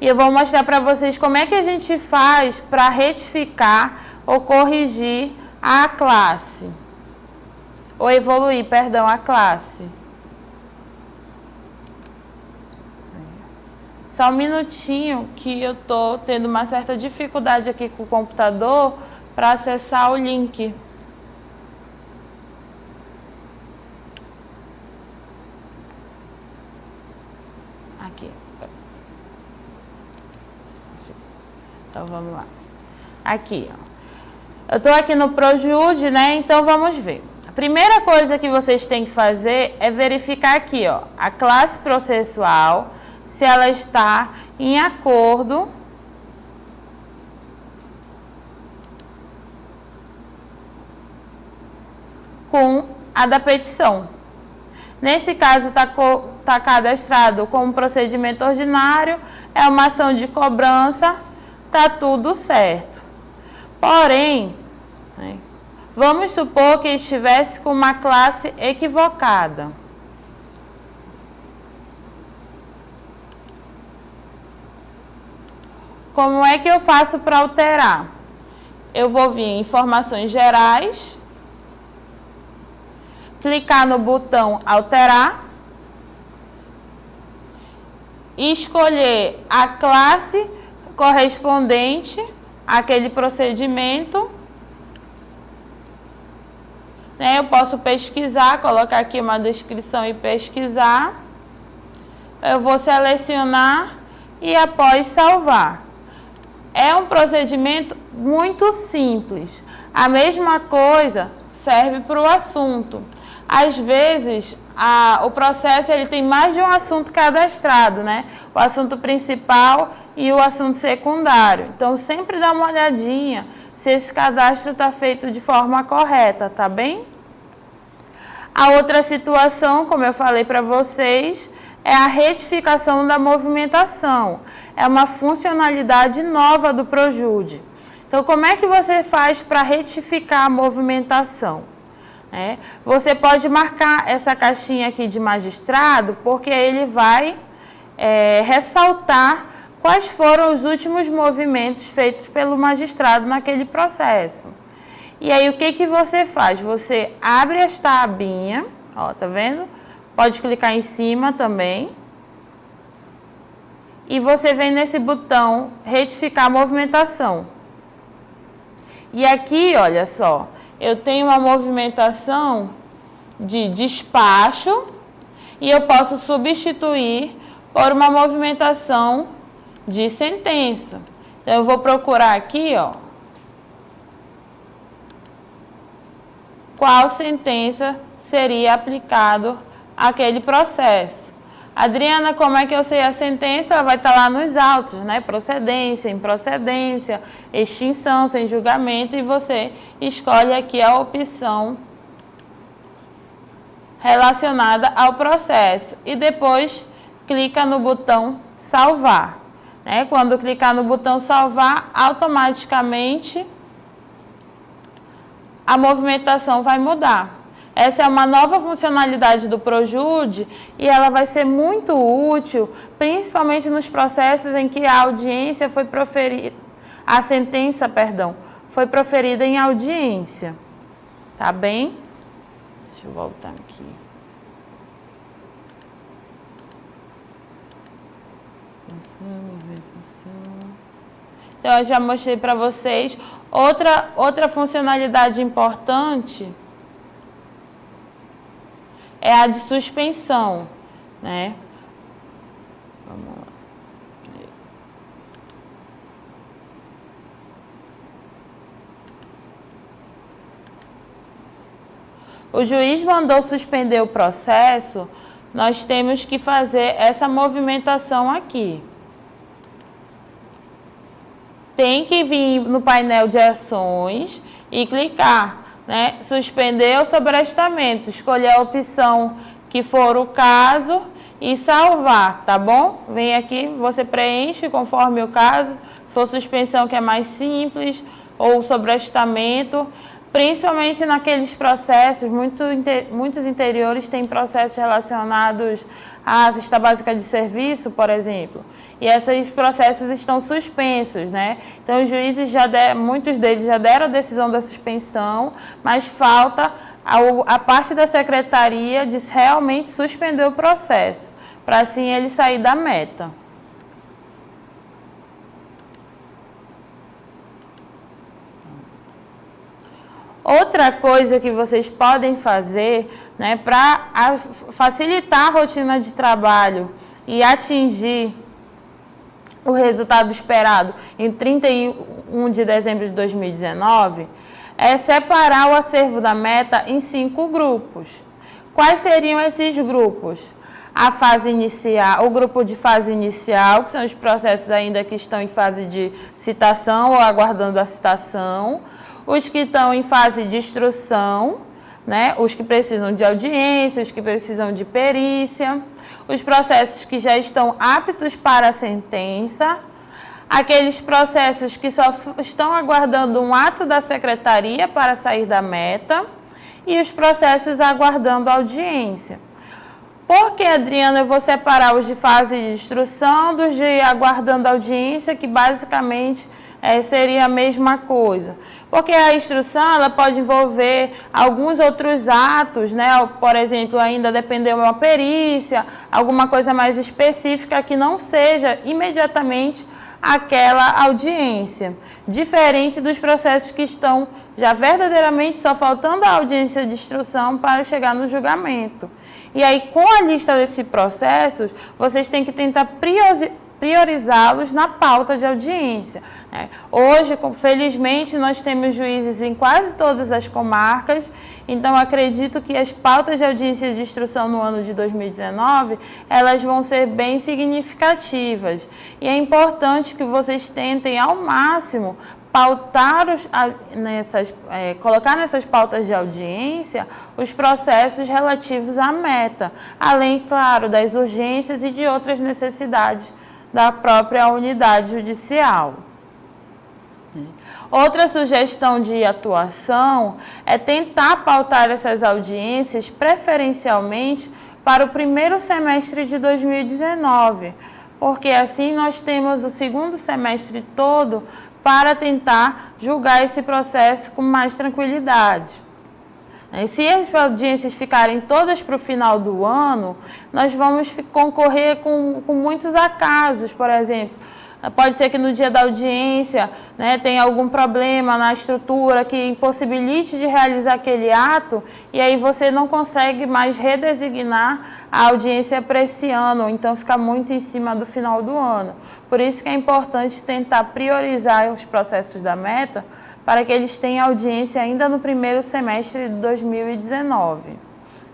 e eu vou mostrar para vocês como é que a gente faz para retificar ou corrigir a classe. Ou evoluir, perdão, a classe. Só um minutinho que eu tô tendo uma certa dificuldade aqui com o computador para acessar o link. Aqui. Então vamos lá. Aqui, ó. Eu tô aqui no Projude, né? Então vamos ver. A primeira coisa que vocês têm que fazer é verificar aqui, ó, a classe processual, se ela está em acordo com a da petição. Nesse caso, está cadastrado como procedimento ordinário, é uma ação de cobrança, está tudo certo. Porém, né, vamos supor que estivesse com uma classe equivocada. Como é que eu faço para alterar? Eu vou vir em informações gerais, clicar no botão alterar, e escolher a classe correspondente àquele procedimento. Eu posso pesquisar, colocar aqui uma descrição e pesquisar. Eu vou selecionar e após salvar. É um procedimento muito simples. A mesma coisa serve para o assunto. Às vezes, o processo ele tem mais de um assunto cadastrado, né? O assunto principal e o assunto secundário. Então, sempre dá uma olhadinha se esse cadastro está feito de forma correta, tá bem? A outra situação, como eu falei para vocês, é a retificação da movimentação. É uma funcionalidade nova do Projude. Então, como é que você faz para retificar a movimentação? Você pode marcar essa caixinha aqui de magistrado, porque ele vai ressaltar quais foram os últimos movimentos feitos pelo magistrado naquele processo. E aí, o que você faz? Você abre esta abinha, ó, tá vendo? Pode clicar em cima também. E você vem nesse botão retificar a movimentação. E aqui, olha só, eu tenho uma movimentação de despacho e eu posso substituir por uma movimentação de sentença. Então, eu vou procurar aqui, ó, qual sentença seria aplicado àquele processo. Adriana, como é que eu sei a sentença? Ela vai estar lá nos autos, né? Procedência, improcedência, extinção, sem julgamento, e você escolhe aqui a opção relacionada ao processo. E depois clica no botão salvar. Quando clicar no botão salvar, automaticamente a movimentação vai mudar. Essa é uma nova funcionalidade do Projude e ela vai ser muito útil, principalmente nos processos em que a audiência foi proferida, a sentença, perdão, foi proferida em audiência. Tá bem? Deixa eu voltar aqui. Então, eu já mostrei para vocês Outra funcionalidade importante é a de suspensão, né? Vamos lá. O juiz mandou suspender o processo, nós temos que fazer essa movimentação aqui. Tem que vir no painel de ações e clicar, né? Suspender o sobrestamento, escolher a opção que for o caso e salvar, tá bom? Vem aqui, você preenche conforme o caso, se for suspensão que é mais simples, ou sobrestamento. Principalmente naqueles processos, muitos interiores têm processos relacionados à cesta básica de serviço, por exemplo. E esses processos estão suspensos, né? Então, os juízes muitos deles já deram a decisão da suspensão, mas falta a parte da secretaria de realmente suspender o processo, para assim ele sair da meta. Outra coisa que vocês podem fazer, né, para facilitar a rotina de trabalho e atingir o resultado esperado em 31 de dezembro de 2019, é separar o acervo da meta em 5 grupos. Quais seriam esses grupos? A fase inicial, o grupo de fase inicial, que são os processos ainda que estão em fase de citação ou aguardando a citação. Os que estão em fase de instrução, né? Os que precisam de audiência, os que precisam de perícia, os processos que já estão aptos para a sentença, aqueles processos que só estão aguardando um ato da secretaria para sair da meta e os processos aguardando audiência. Por que, Adriana, eu vou separar os de fase de instrução dos de aguardando audiência, que basicamente seria a mesma coisa? Porque a instrução ela pode envolver alguns outros atos, né? Por exemplo, ainda depender de uma perícia, alguma coisa mais específica que não seja imediatamente aquela audiência. Diferente dos processos que estão já verdadeiramente só faltando a audiência de instrução para chegar no julgamento. E aí, com a lista desses processos, vocês têm que tentar priorizá-los na pauta de audiência, né? Hoje, felizmente, nós temos juízes em quase todas as comarcas, então acredito que as pautas de audiência de instrução no ano de 2019, elas vão ser bem significativas. E é importante que vocês tentem ao máximo pautar colocar nessas pautas de audiência os processos relativos à meta, além, claro, das urgências e de outras necessidades da própria unidade judicial. Outra sugestão de atuação é tentar pautar essas audiências preferencialmente para o primeiro semestre de 2019, porque assim nós temos o segundo semestre todo para tentar julgar esse processo com mais tranquilidade. E se as audiências ficarem todas para o final do ano, nós vamos concorrer com muitos acasos, por exemplo. Pode ser que no dia da audiência, né, tenha algum problema na estrutura que impossibilite de realizar aquele ato e aí você não consegue mais redesignar a audiência para esse ano, então fica muito em cima do final do ano. Por isso que é importante tentar priorizar os processos da meta para que eles tenham audiência ainda no primeiro semestre de 2019.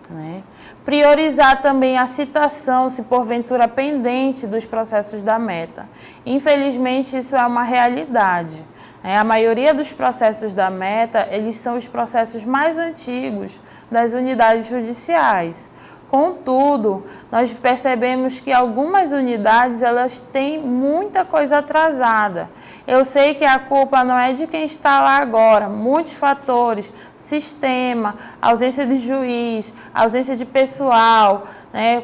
Né? Priorizar também a citação, se porventura pendente dos processos da meta. Infelizmente, isso é uma realidade. A maioria dos processos da meta, eles são os processos mais antigos das unidades judiciais. Contudo, nós percebemos que algumas unidades elas têm muita coisa atrasada. Eu sei que a culpa não é de quem está lá agora, muitos fatores, sistema, ausência de juiz, ausência de pessoal, né?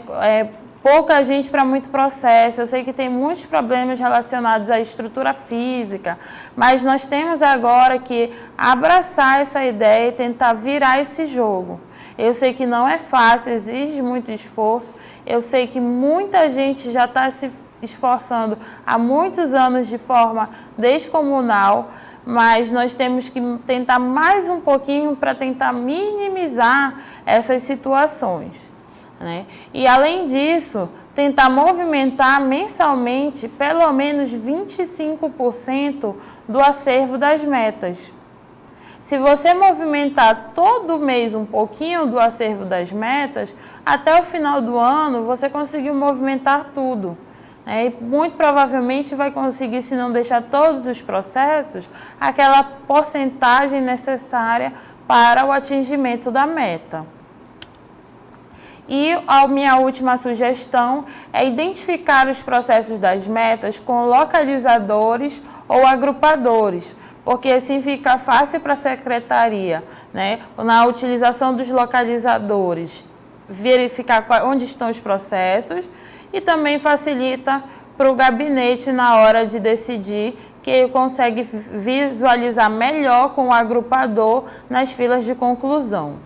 Pouca gente para muito processo. Eu sei que tem muitos problemas relacionados à estrutura física, mas nós temos agora que abraçar essa ideia e tentar virar esse jogo. Eu sei que não é fácil, exige muito esforço. Eu sei que muita gente já está se esforçando há muitos anos de forma descomunal, mas nós temos que tentar mais um pouquinho para tentar minimizar essas situações, né? E além disso, tentar movimentar mensalmente pelo menos 25% do acervo das metas. Se você movimentar todo mês um pouquinho do acervo das metas, até o final do ano você conseguiu movimentar tudo. E muito provavelmente vai conseguir, se não deixar todos os processos, aquela porcentagem necessária para o atingimento da meta. E a minha última sugestão é identificar os processos das metas com localizadores ou agrupadores, porque assim fica fácil para a secretaria, né, na utilização dos localizadores, verificar onde estão os processos, e também facilita para o gabinete na hora de decidir, que consegue visualizar melhor com o agrupador nas filas de conclusão.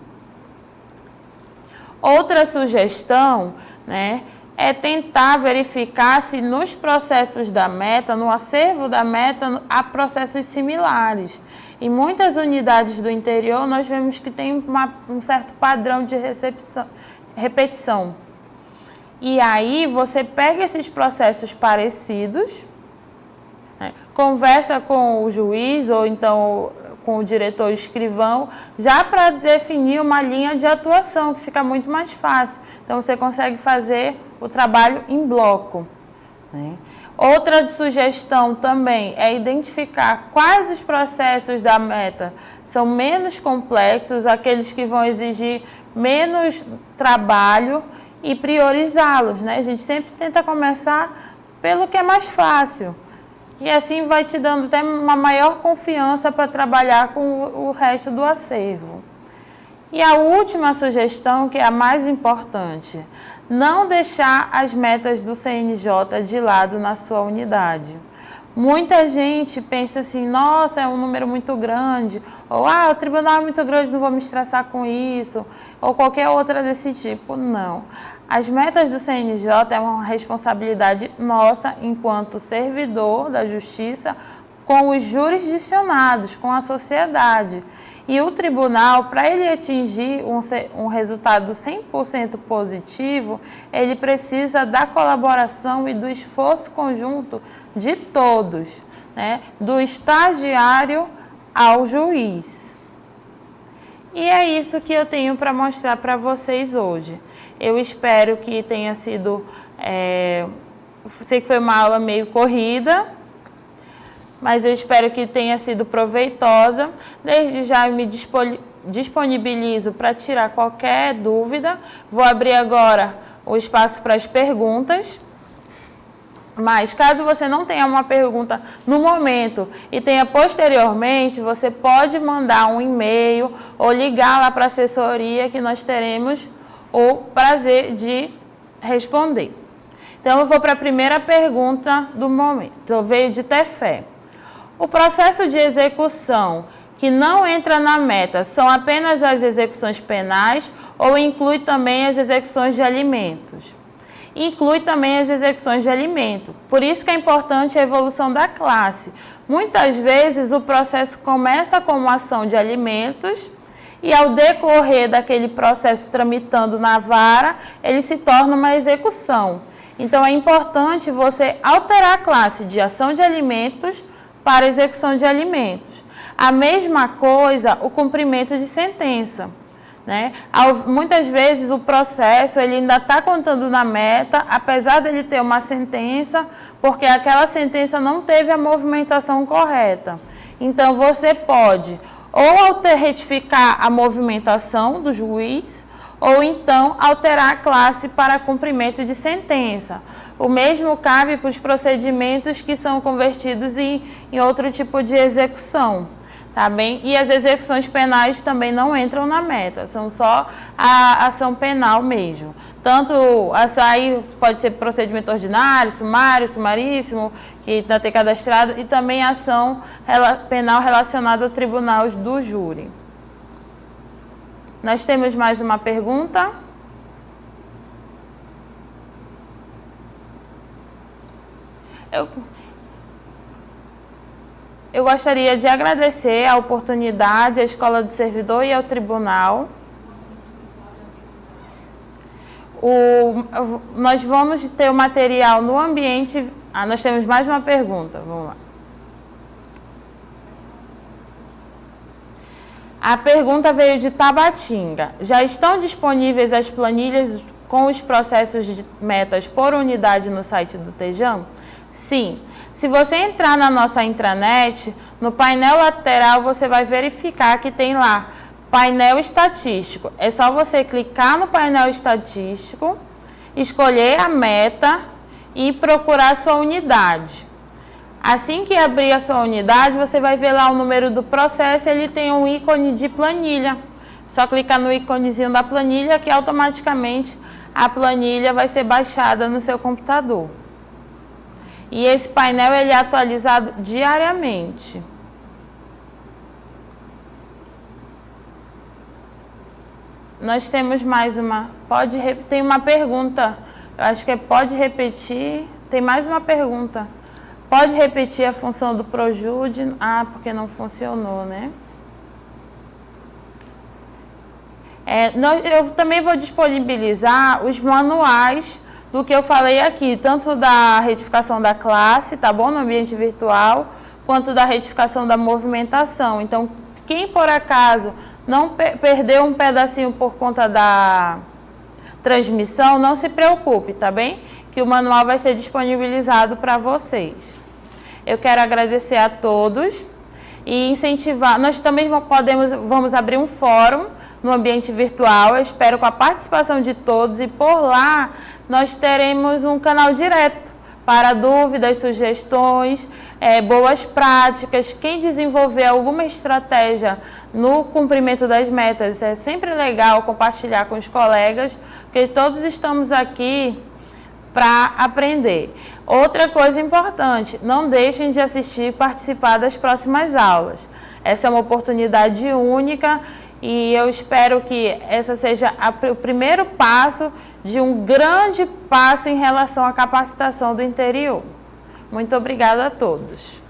Outra sugestão, né, é tentar verificar se nos processos da meta, no acervo da meta, há processos similares. Em muitas unidades do interior, nós vemos que tem um certo padrão de repetição. E aí, você pega esses processos parecidos, né, conversa com o juiz ou então com o diretor escrivão, já para definir uma linha de atuação, que fica muito mais fácil. Então, você consegue fazer o trabalho em bloco, né? Outra sugestão também é identificar quais os processos da meta são menos complexos, aqueles que vão exigir menos trabalho, e priorizá-los, né? A gente sempre tenta começar pelo que é mais fácil. E assim vai te dando até uma maior confiança para trabalhar com o resto do acervo. E a última sugestão, que é a mais importante, não deixar as metas do CNJ de lado na sua unidade. Muita gente pensa assim, nossa, é um número muito grande, ou o tribunal é muito grande, não vou me estressar com isso, ou qualquer outra desse tipo. Não. As metas do CNJ é uma responsabilidade nossa, enquanto servidor da Justiça, com os jurisdicionados, com a sociedade. E o tribunal, para ele atingir um resultado 100% positivo, ele precisa da colaboração e do esforço conjunto de todos, né? Do estagiário ao juiz. E é isso que eu tenho para mostrar para vocês hoje. Eu espero que tenha sido... sei que foi uma aula meio corrida, mas eu espero que tenha sido proveitosa. Desde já eu me disponibilizo para tirar qualquer dúvida. Vou abrir agora o espaço para as perguntas. Mas caso você não tenha uma pergunta no momento e tenha posteriormente, você pode mandar um e-mail ou ligar lá para a assessoria, que nós teremos o prazer de responder. Então, eu vou para a primeira pergunta do momento. Veio de Tefé. O processo de execução que não entra na meta são apenas as execuções penais ou inclui também as execuções de alimentos? Inclui também as execuções de alimento. Por isso que é importante a evolução da classe. Muitas vezes o processo começa como ação de alimentos e ao decorrer daquele processo tramitando na vara, ele se torna uma execução. Então é importante você alterar a classe de ação de alimentos para execução de alimentos. A mesma coisa, o cumprimento de sentença, né? Muitas vezes o processo ele ainda está contando na meta, apesar dele ter uma sentença, porque aquela sentença não teve a movimentação correta. Então você pode ou retificar a movimentação do juiz, ou então alterar a classe para cumprimento de sentença. O mesmo cabe para os procedimentos que são convertidos em outro tipo de execução, tá bem? E as execuções penais também não entram na meta, são só a ação penal mesmo. Tanto aí pode ser procedimento ordinário, sumário, sumaríssimo, que está ter cadastrado, e também ação penal relacionada ao tribunal do júri. Nós temos mais uma pergunta. eu gostaria de agradecer a oportunidade à Escola do Servidor e ao Tribunal. Nós vamos ter o material no ambiente... nós temos mais uma pergunta, vamos lá. A pergunta veio de Tabatinga. Já estão disponíveis as planilhas com os processos de metas por unidade no site do TEJAM? Sim. Se você entrar na nossa intranet, no painel lateral você vai verificar que tem lá painel estatístico. É só você clicar no painel estatístico, escolher a meta e procurar a sua unidade. Assim que abrir a sua unidade, você vai ver lá o número do processo, ele tem um ícone de planilha. Só clicar no íconezinho da planilha que automaticamente a planilha vai ser baixada no seu computador. E esse painel ele é atualizado diariamente. Nós temos mais uma... Tem uma pergunta. Eu acho que pode repetir. Tem mais uma pergunta. Pode repetir a função do Projude? Porque não funcionou, né? Eu também vou disponibilizar os manuais do que eu falei aqui, tanto da retificação da classe, tá bom, no ambiente virtual, quanto da retificação da movimentação. Então, quem por acaso não perdeu um pedacinho por conta da transmissão, não se preocupe, tá bem? Que o manual vai ser disponibilizado para vocês. Eu quero agradecer a todos e incentivar. Nós também vamos abrir um fórum no ambiente virtual, eu espero com a participação de todos, e por lá nós teremos um canal direto para dúvidas, sugestões, boas práticas. Quem desenvolver alguma estratégia no cumprimento das metas, é sempre legal compartilhar com os colegas, porque todos estamos aqui para aprender. Outra coisa importante, não deixem de assistir e participar das próximas aulas. Essa é uma oportunidade única e eu espero que essa seja o primeiro passo de um grande passo em relação à capacitação do interior. Muito obrigada a todos.